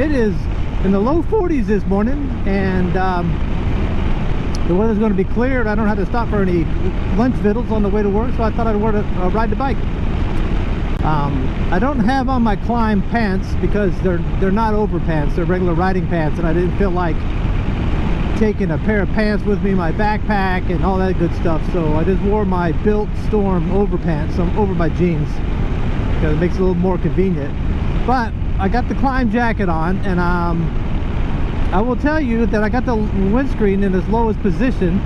It is in the low 40s this morning, and the weather's going to be clear, and I don't have to stop for any lunch vittles on the way to work, so I thought I'd ride the bike. I don't have on my Klim pants because they're not over pants, they're regular riding pants, and I didn't feel like taking a pair of pants with me, my backpack and all that good stuff, so I just wore my Built Storm overpants over my jeans because it makes it a little more convenient. But I got the Klim jacket on, and I will tell you that I got the windscreen in its lowest position,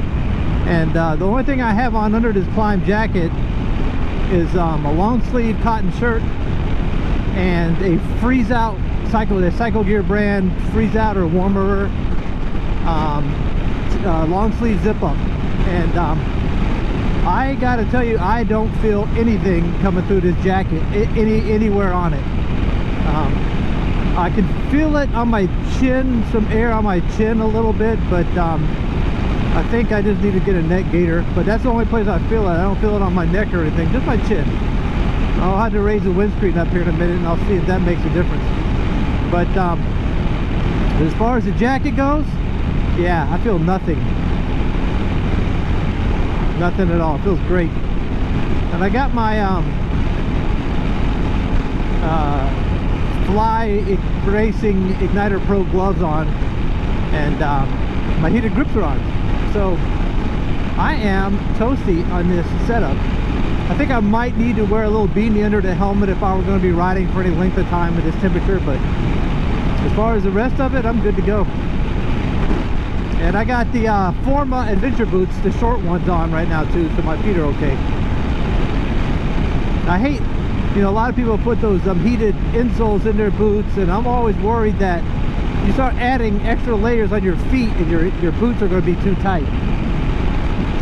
and the only thing I have on under this Klim jacket is a long sleeve cotton shirt and a freeze out Cycle Gear brand freeze out or warmer long sleeve zip up. And I gotta tell you, I don't feel anything coming through this jacket anywhere on it. I can feel it on my chin, some air on my chin a little bit, but I think I just need to get a neck gaiter. But that's the only place I feel it. I don't feel it on my neck or anything, just my chin. I'll have to raise the windscreen up here in a minute, and I'll see if that makes a difference. But as far as the jacket goes, yeah, I feel nothing. Nothing at all. It feels great. And I got my Fly Racing Igniter Pro gloves on, and my heated grips are on. So I am toasty on this setup. I think I might need to wear a little beanie under the helmet if I were going to be riding for any length of time at this temperature, but as far as the rest of it, I'm good to go. And I got the Forma adventure boots, the short ones, on right now too, so my feet are okay. I hate, you know, a lot of people put those heated insoles in their boots, and I'm always worried that you start adding extra layers on your feet and your boots are going to be too tight.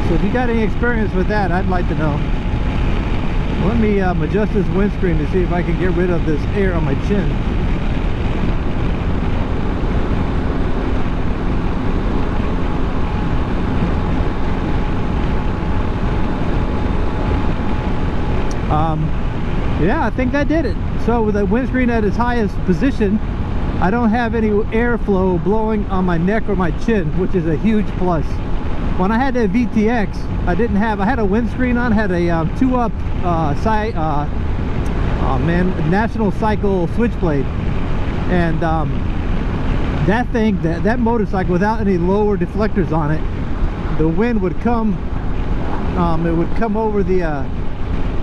So if you got any experience with that, I'd like to know. Let me adjust this windscreen to see if I can get rid of this air on my chin. Yeah, I think that did it. So with the windscreen at its highest position, I don't have any airflow blowing on my neck or my chin, which is a huge plus. When I had the VTX, I had a windscreen on, had a 2-up National Cycle switchblade, and that thing, that motorcycle, without any lower deflectors on it, the wind would come, it would come over the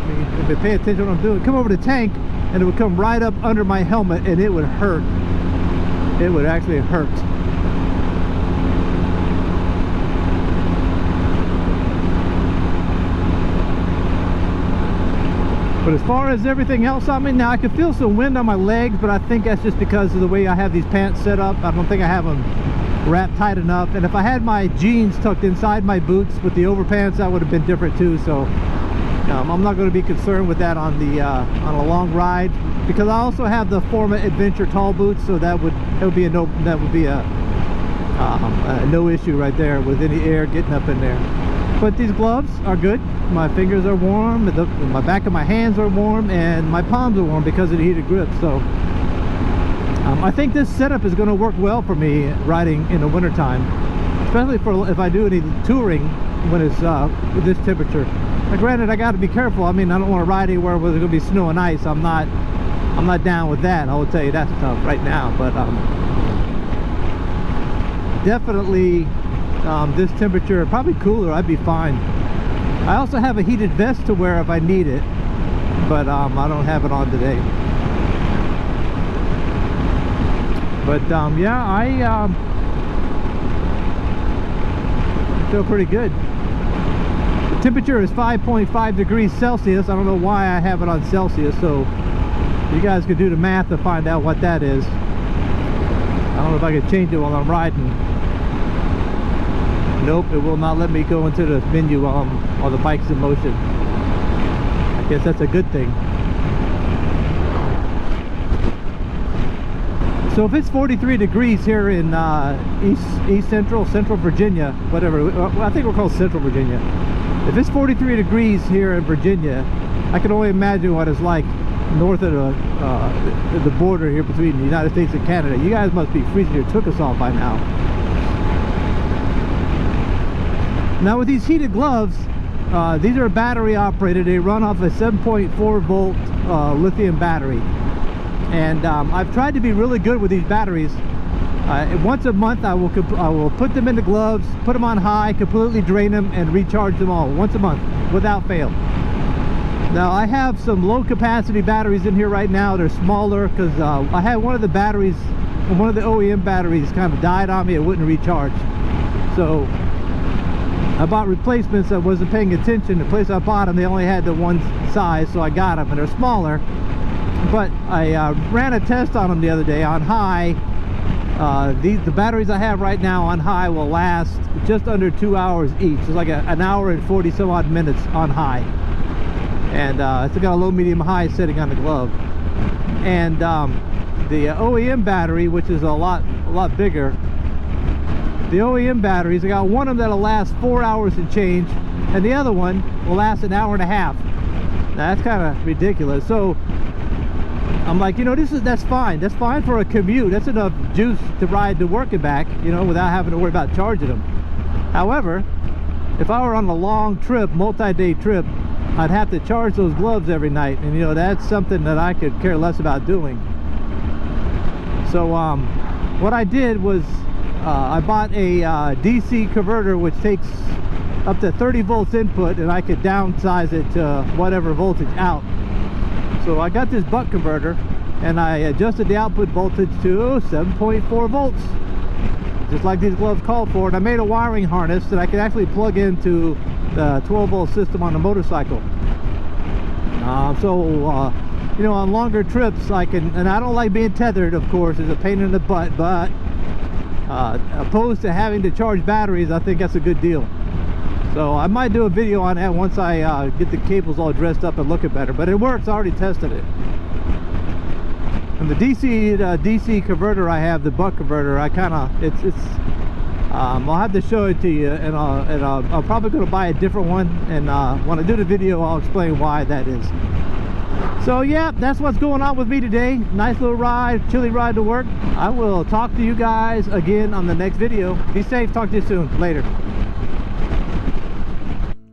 if you pay attention to what I'm doing, come over the tank, and it would come right up under my helmet, and it would hurt. It would actually hurt. But as far as everything else on me, now I can feel some wind on my legs, but I think that's just because of the way I have these pants set up. I don't think I have them wrapped tight enough, and if I had my jeans tucked inside my boots with the overpants, that would have been different too. So I'm not going to be concerned with that on the on a long ride, because I also have the Forma Adventure tall boots, so that would be a no issue right there with any air getting up in there. But these gloves are good. My fingers are warm, my back of my hands are warm, and my palms are warm because of the heated grip. So I think this setup is going to work well for me riding in the wintertime, especially for if I do any touring when it's with this temperature. Now, granted, I got to be careful. I mean, I don't want to ride anywhere where there's going to be snow and ice. I'm not down with that. I will tell you that's tough right now. But definitely this temperature, probably cooler, I'd be fine. I also have a heated vest to wear if I need it, but I don't have it on today. But yeah, I feel pretty good. The temperature is 5.5 degrees Celsius. I don't know why I have it on Celsius, so you guys could do the math to find out what that is. I don't know if I could change it while I'm riding. Nope, it will not let me go into the menu while the bike's in motion. I guess that's a good thing. So if it's 43 degrees here in Central Virginia, whatever, I think we're called Central Virginia. If it's 43 degrees here in Virginia, I can only imagine what it's like north of the border here between the United States and Canada. You guys must be freezing your took us off by now. Now with these heated gloves, these are battery operated. They run off a 7.4 volt lithium battery, and I've tried to be really good with these batteries. Once a month I will put them in the gloves, put them on high, completely drain them, and recharge them all once a month without fail. Now I have some low capacity batteries in here right now. They're smaller because I had one of the batteries, one of the OEM batteries kind of died on me. It wouldn't recharge, so I bought replacements. I wasn't paying attention. The place I bought them, they only had the one size, so I got them, and they're smaller. But I ran a test on them the other day on high. The batteries I have right now on high will last just under 2 hours each. It's like an hour and 40 some odd minutes on high, and it's got a low, medium, high setting on the glove. And the OEM battery, which is a lot bigger, the OEM batteries, I got one of them that'll last 4 hours and change, and the other one will last an hour and a half. Now that's kind of ridiculous. So I'm like, you know, that's fine. That's fine for a commute. That's enough juice to ride to work and back, you know, without having to worry about charging them. However, if I were on a long trip, multi-day trip, I'd have to charge those gloves every night, and you know, that's something that I could care less about doing. So what I did was I bought a DC converter, which takes up to 30 volts input, and I could downsize it to whatever voltage out. So I got this buck converter, and I adjusted the output voltage to 7.4 volts, just like these gloves called for. And I made a wiring harness that I could actually plug into the 12 volt system on the motorcycle. You know, on longer trips I can, and I don't like being tethered, of course, it's a pain in the butt, but opposed to having to charge batteries, I think that's a good deal. So I might do a video on that once I get the cables all dressed up and looking better, but it works. I already tested it. And the DC converter I have, the buck converter, I kind of, I'll have to show it to you, and I'm probably going to buy a different one, and when I do the video I'll explain why that is. So yeah, that's what's going on with me today. Nice little ride, chilly ride to work. I will talk to you guys again on the next video. Be safe, talk to you soon. Later.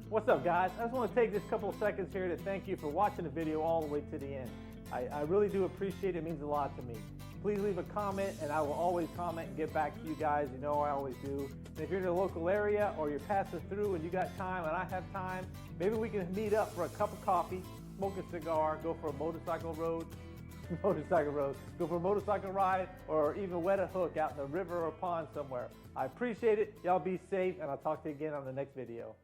What's up, guys? I just want to take this couple of seconds here to thank you for watching the video all the way to the end. I really do appreciate it. It means a lot to me. Please leave a comment, and I will always comment and get back to you guys. You know I always do. And if you're in the local area, or you're passing through and you got time and I have time, maybe we can meet up for a cup of coffee, smoke a cigar, go for a motorcycle go for a motorcycle ride, or even wet a hook out in the river or pond somewhere. I appreciate it. Y'all be safe, and I'll talk to you again on the next video.